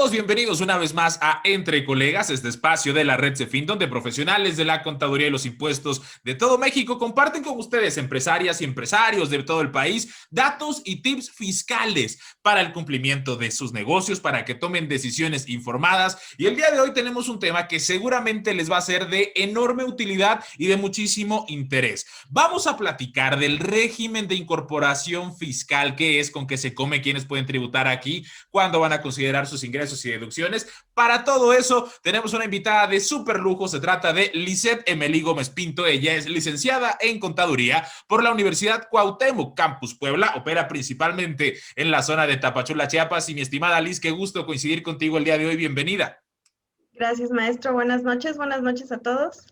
todos bienvenidos una vez más a Entre Colegas, este espacio de la red Cefin, donde profesionales de la contaduría y los impuestos de todo México comparten con ustedes, empresarias y empresarios de todo el país, datos y tips fiscales para el cumplimiento de sus negocios, para que tomen decisiones informadas. Y el día de hoy tenemos un tema que seguramente les va a ser de enorme utilidad y de muchísimo interés. Vamos a platicar del régimen de incorporación fiscal, qué es, con qué se come, quiénes pueden tributar aquí, cuándo van a considerar sus ingresos y deducciones. Para todo eso tenemos una invitada de súper lujo. Se trata de Lisette Emelí Gómez Pinto. Ella es licenciada en contaduría por la Universidad Cuauhtémoc Campus Puebla, opera principalmente en la zona de Tapachula, Chiapas. Y mi estimada Liz, qué gusto coincidir contigo el día de hoy. Bienvenida. Gracias, maestro. Buenas noches a todos.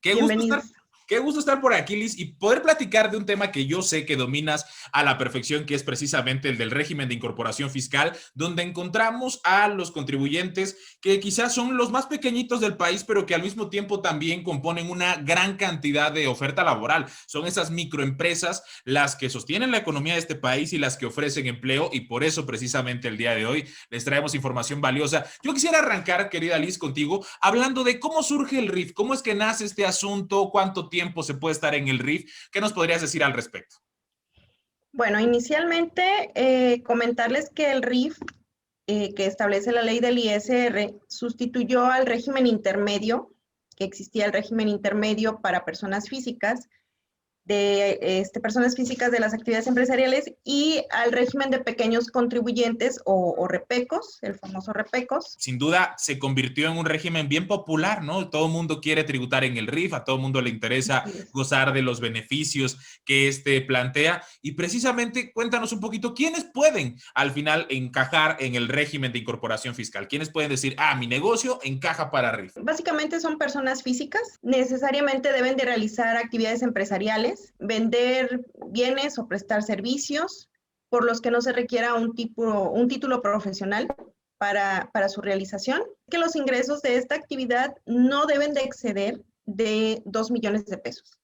Qué Bienvenidos. Qué gusto estar por aquí, Liz, y poder platicar de un tema que yo sé que dominas a la perfección, que es precisamente el del régimen de incorporación fiscal, donde encontramos a los contribuyentes que quizás son los más pequeñitos del país, pero que al mismo tiempo también componen una gran cantidad de oferta laboral. Son esas microempresas las que sostienen la economía de este país y las que ofrecen empleo, y por eso precisamente el día de hoy les traemos información valiosa. Yo quisiera arrancar, querida Liz, contigo, hablando de cómo surge el RIF, cómo es que nace este asunto, cuánto tiempo se puede estar en el RIF. ¿Qué nos podrías decir al respecto? Bueno, inicialmente comentarles que el RIF, que establece la ley del ISR, sustituyó al régimen intermedio, que existía el régimen intermedio para personas físicas, personas físicas de las actividades empresariales, y al régimen de pequeños contribuyentes o repecos, el famoso repecos. Sin duda se convirtió en un régimen bien popular, ¿no? Todo el mundo quiere tributar en el RIF, a todo el mundo le interesa gozar de los beneficios que este plantea. Y precisamente cuéntanos un poquito, ¿quiénes pueden al final encajar en el régimen de incorporación fiscal? ¿Quiénes pueden decir, mi negocio encaja para RIF? Básicamente son personas físicas, necesariamente deben de realizar actividades empresariales, vender bienes o prestar servicios por los que no se requiera un título profesional para su realización, que los ingresos de esta actividad no deben de exceder de 2 millones de pesos.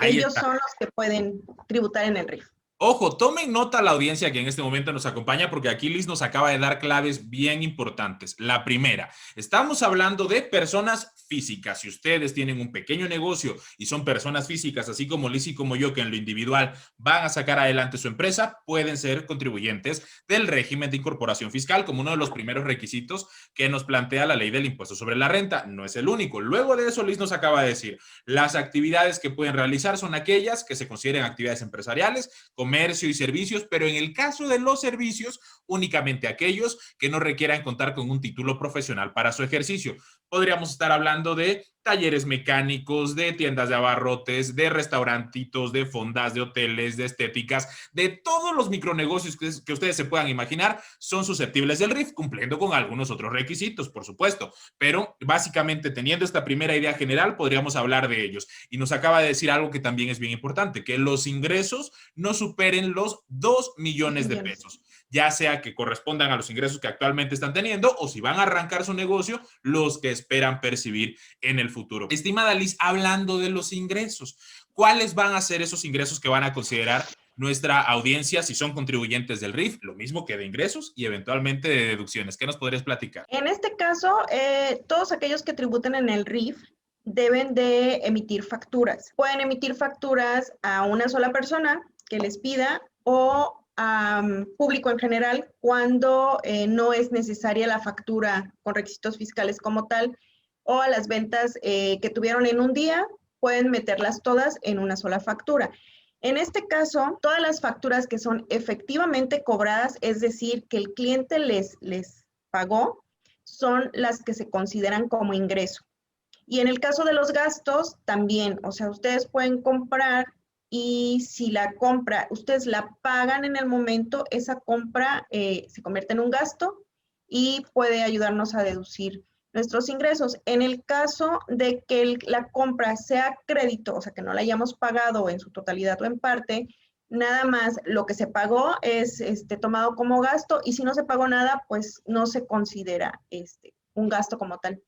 Ellos son los que pueden tributar en el RIF. Ojo, tomen nota la audiencia que en este momento nos acompaña, porque aquí Liz nos acaba de dar claves bien importantes. La primera, estamos hablando de personas físicas. Si ustedes tienen un pequeño negocio y son personas físicas, así como Liz y como yo, que en lo individual van a sacar adelante su empresa, pueden ser contribuyentes del régimen de incorporación fiscal como uno de los primeros requisitos que nos plantea la ley del impuesto sobre la renta. No es el único. Luego de eso, Liz nos acaba de decir, las actividades que pueden realizar son aquellas que se consideren actividades empresariales, comercio y servicios, pero en el caso de los servicios, únicamente aquellos que no requieran contar con un título profesional para su ejercicio. Podríamos estar hablando de talleres mecánicos, de tiendas de abarrotes, de restaurantitos, de fondas, de hoteles, de estéticas, de todos los micronegocios que ustedes se puedan imaginar, son susceptibles del RIF, cumpliendo con algunos otros requisitos, por supuesto. Pero básicamente, teniendo esta primera idea general, podríamos hablar de ellos. Y nos acaba de decir algo que también es bien importante, que los ingresos no superen los 2 millones de pesos, ya sea que correspondan a los ingresos que actualmente están teniendo o si van a arrancar su negocio, los que esperan percibir en el futuro. Estimada Liz, hablando de los ingresos, ¿cuáles van a ser esos ingresos que van a considerar nuestra audiencia si son contribuyentes del RIF? Lo mismo que de ingresos y eventualmente de deducciones. ¿Qué nos podrías platicar? En este caso, todos aquellos que tributen en el RIF deben de emitir facturas. Pueden emitir facturas a una sola persona que les pida o a público en general cuando no es necesaria la factura con requisitos fiscales como tal, o a las ventas que tuvieron en un día, pueden meterlas todas en una sola factura. En este caso, todas las facturas que son efectivamente cobradas, es decir, que el cliente les pagó, son las que se consideran como ingreso. Y en el caso de los gastos, también, o sea, ustedes pueden comprar y si la compra, ustedes la pagan en el momento, esa compra se convierte en un gasto y puede ayudarnos a deducir nuestros ingresos. En el caso de que la compra sea crédito, o sea, que no la hayamos pagado en su totalidad o en parte, nada más lo que se pagó es tomado como gasto, y si no se pagó nada, pues no se considera un gasto como tal.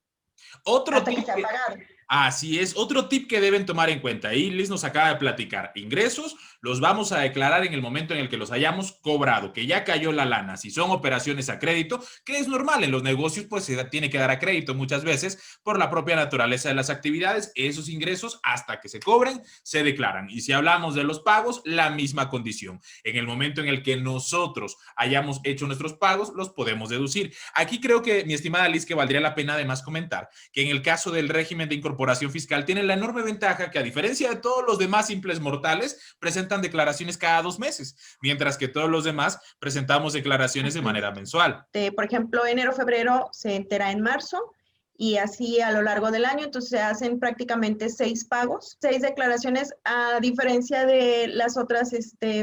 Otro Hasta tip que sea pagado. Así es, otro tip que deben tomar en cuenta, y Liz nos acaba de platicar, ingresos los vamos a declarar en el momento en el que los hayamos cobrado, que ya cayó la lana. Si son operaciones a crédito, que es normal en los negocios, pues se tiene que dar a crédito muchas veces por la propia naturaleza de las actividades, esos ingresos hasta que se cobren se declaran. Y si hablamos de los pagos, la misma condición. En el momento en el que nosotros hayamos hecho nuestros pagos, los podemos deducir. Aquí creo que, mi estimada Liz, que valdría la pena además comentar que en el caso del régimen de incorporación fiscal tiene la enorme ventaja que, a diferencia de todos los demás simples mortales, presentan declaraciones cada 2 meses, mientras que todos los demás presentamos declaraciones de manera mensual. Por ejemplo, enero, febrero se entera en marzo y así a lo largo del año, entonces se hacen prácticamente 6 pagos, 6 declaraciones, a diferencia de las otras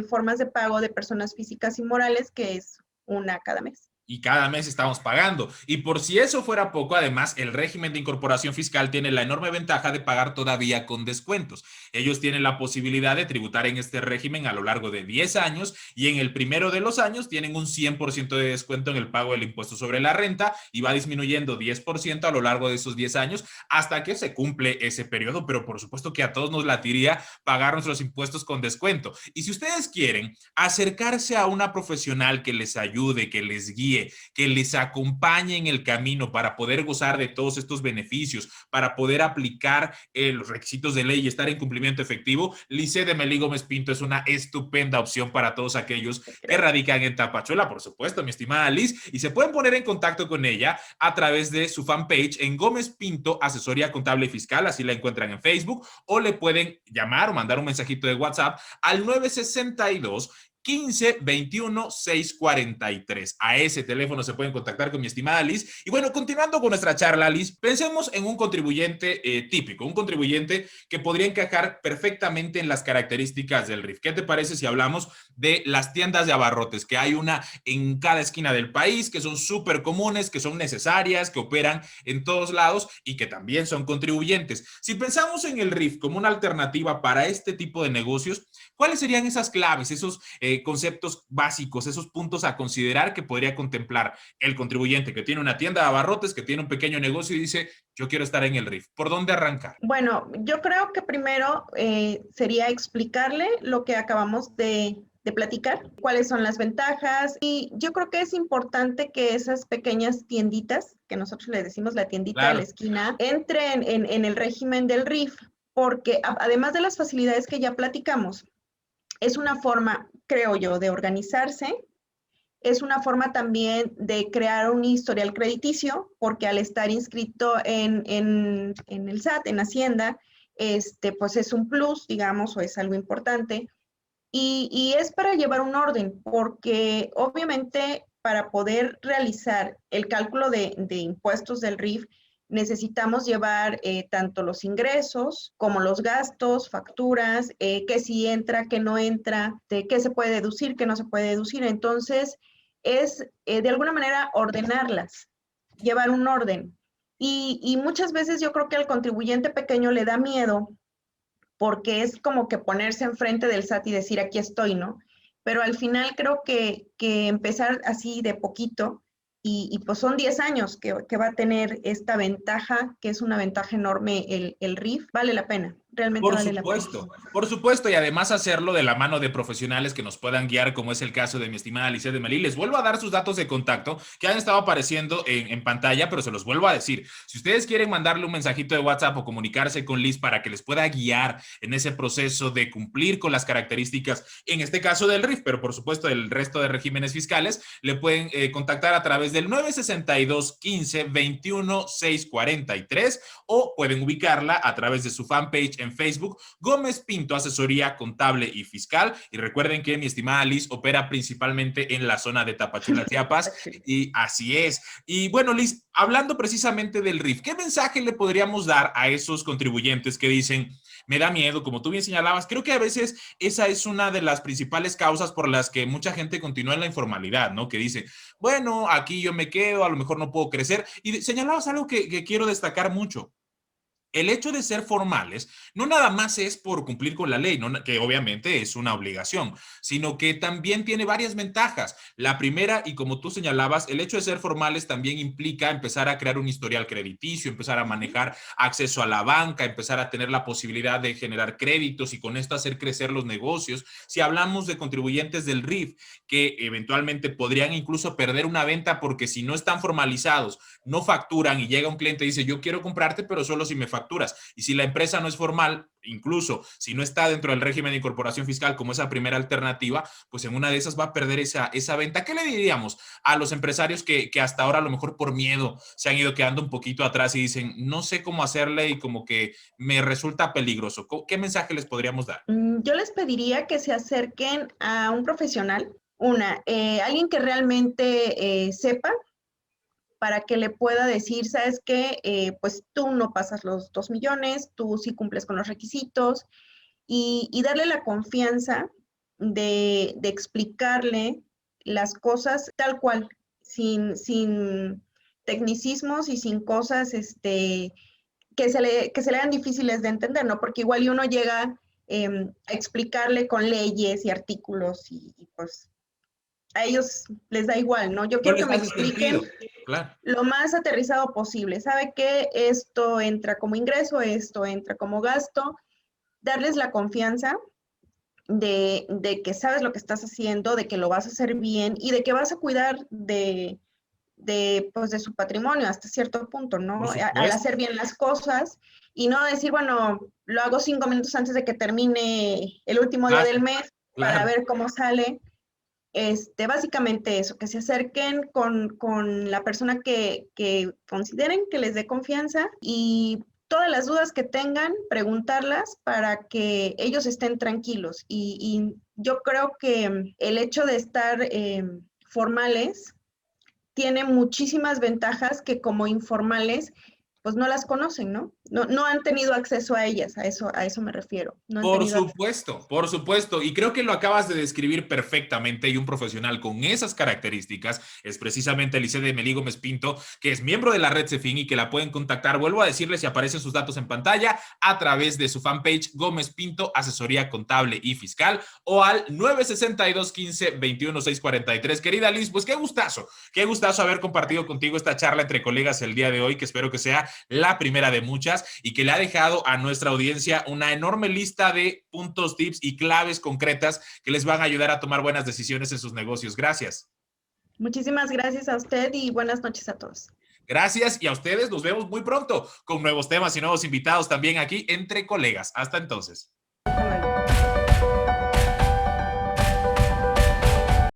formas de pago de personas físicas y morales, que es una cada mes. Y cada mes estamos pagando. Y por si eso fuera poco, además, el régimen de incorporación fiscal tiene la enorme ventaja de pagar todavía con descuentos. Ellos tienen la posibilidad de tributar en este régimen a lo largo de 10 años y en el primero de los años tienen un 100% de descuento en el pago del impuesto sobre la renta y va disminuyendo 10% a lo largo de esos 10 años hasta que se cumple ese periodo. Pero por supuesto que a todos nos latiría pagar nuestros impuestos con descuento. Y si ustedes quieren acercarse a una profesional que les ayude, que les guíe, que les acompañe en el camino para poder gozar de todos estos beneficios, para poder aplicar los requisitos de ley y estar en cumplimiento efectivo, Lice de Melí Gómez Pinto es una estupenda opción para todos aquellos que radican en Tapachula, por supuesto, mi estimada Liz, y se pueden poner en contacto con ella a través de su fanpage en Gómez Pinto Asesoría Contable y Fiscal, así la encuentran en Facebook, o le pueden llamar o mandar un mensajito de WhatsApp al 962 15 21 643. A ese teléfono se pueden contactar con mi estimada Liz. Y bueno, continuando con nuestra charla, Liz, pensemos en un contribuyente típico, un contribuyente que podría encajar perfectamente en las características del RIF. ¿Qué te parece si hablamos de las tiendas de abarrotes? Que hay una en cada esquina del país, que son súper comunes, que son necesarias, que operan en todos lados y que también son contribuyentes. Si pensamos en el RIF como una alternativa para este tipo de negocios, ¿cuáles serían esas claves, esos conceptos básicos, esos puntos a considerar que podría contemplar el contribuyente que tiene una tienda de abarrotes, que tiene un pequeño negocio y dice, yo quiero estar en el RIF? ¿Por dónde arrancar? Bueno, yo creo que primero sería explicarle lo que acabamos de platicar, cuáles son las ventajas, y yo creo que es importante que esas pequeñas tienditas, que nosotros le decimos la tiendita de Claro. la esquina, entren en el régimen del RIF, porque además de las facilidades que ya platicamos, es una forma, creo yo, de organizarse, es una forma también de crear un historial crediticio, porque al estar inscrito en el SAT, en Hacienda, pues es un plus, digamos, o es algo importante. Y es para llevar un orden, porque obviamente para poder realizar el cálculo de impuestos del RIF, necesitamos llevar tanto los ingresos como los gastos, facturas, qué sí entra, qué no entra, de qué se puede deducir, qué no se puede deducir. Entonces, es de alguna manera ordenarlas, llevar un orden. Y muchas veces yo creo que al contribuyente pequeño le da miedo porque es como que ponerse enfrente del SAT y decir, aquí estoy, ¿no? Pero al final creo que empezar así de poquito, y pues son 10 años que va a tener esta ventaja, que es una ventaja enorme el RIF, vale la pena, realmente vale la pena. Por supuesto, y además hacerlo de la mano de profesionales que nos puedan guiar, como es el caso de mi estimada Lice de Melí. Les vuelvo a dar sus datos de contacto que han estado apareciendo en pantalla, pero se los vuelvo a decir. Si ustedes quieren mandarle un mensajito de WhatsApp o comunicarse con Liz para que les pueda guiar en ese proceso de cumplir con las características, en este caso del RIF, pero por supuesto del resto de regímenes fiscales, le pueden contactar a través del 962 15 21 643 o pueden ubicarla a través de su fanpage en Facebook, Gómez Pinto Asesoría Contable y Fiscal. Y recuerden que mi estimada Liz opera principalmente en la zona de Tapachula, Chiapas, y así es. Y bueno, Liz, hablando precisamente del RIF, ¿qué mensaje le podríamos dar a esos contribuyentes que dicen, me da miedo, como tú bien señalabas? Creo que a veces esa es una de las principales causas por las que mucha gente continúa en la informalidad, ¿no? Que dice, bueno, aquí yo me quedo, a lo mejor no puedo crecer. Y señalabas algo que quiero destacar mucho. El hecho de ser formales no nada más es por cumplir con la ley, ¿no? Que obviamente es una obligación, sino que también tiene varias ventajas. La primera, y como tú señalabas, el hecho de ser formales también implica empezar a crear un historial crediticio, empezar a manejar acceso a la banca, empezar a tener la posibilidad de generar créditos y con esto hacer crecer los negocios. Si hablamos de contribuyentes del RIF, que eventualmente podrían incluso perder una venta porque si no están formalizados, no facturan y llega un cliente y dice, yo quiero comprarte, pero solo si me facturas. Y si la empresa no es formal, incluso si no está dentro del régimen de incorporación fiscal como esa primera alternativa, pues en una de esas va a perder esa venta. ¿Qué le diríamos a los empresarios que hasta ahora a lo mejor por miedo se han ido quedando un poquito atrás y dicen, no sé cómo hacerle y como que me resulta peligroso? ¿Qué mensaje les podríamos dar? Yo les pediría que se acerquen a un profesional, alguien que realmente sepa para que le pueda decir, sabes qué, pues tú no pasas los 2 millones, tú sí cumples con los requisitos y darle la confianza de explicarle las cosas tal cual, sin tecnicismos y sin cosas que se le hagan difíciles de entender, ¿no? Porque igual y uno llega a explicarle con leyes y artículos y pues a ellos les da igual, ¿no? Yo No quiero que les me hace expliquen sentido, claro. lo más aterrizado posible. ¿Sabe qué? Esto entra como ingreso, esto entra como gasto. Darles la confianza de que sabes lo que estás haciendo, de que lo vas a hacer bien y de que vas a cuidar pues, de su patrimonio hasta cierto punto, Por ¿no? Al supuesto, hacer bien las cosas y no decir, bueno, lo hago 5 minutos antes de que termine el último día del mes para claro. ver cómo sale. Básicamente eso, que se acerquen con la persona que consideren que les dé confianza y todas las dudas que tengan, preguntarlas para que ellos estén tranquilos. Y yo creo que el hecho de estar formales tiene muchísimas ventajas que como informales pues no las conocen, ¿no? No han tenido acceso a ellas, a eso me refiero. No han tenido acceso. Por supuesto. Y creo que lo acabas de describir perfectamente y un profesional con esas características es precisamente Elisede Melí Gómez Pinto, que es miembro de la red Cefin y que la pueden contactar. Vuelvo a decirles si aparecen sus datos en pantalla a través de su fanpage Gómez Pinto, Asesoría Contable y Fiscal o al 962 15 21 643. Querida Liz, pues qué gustazo haber compartido contigo esta charla entre colegas el día de hoy, que espero que sea la primera de muchas y que le ha dejado a nuestra audiencia una enorme lista de puntos, tips y claves concretas que les van a ayudar a tomar buenas decisiones en sus negocios. Gracias. Muchísimas gracias a usted y buenas noches a todos. Gracias y a ustedes nos vemos muy pronto con nuevos temas y nuevos invitados también aquí entre colegas. Hasta entonces.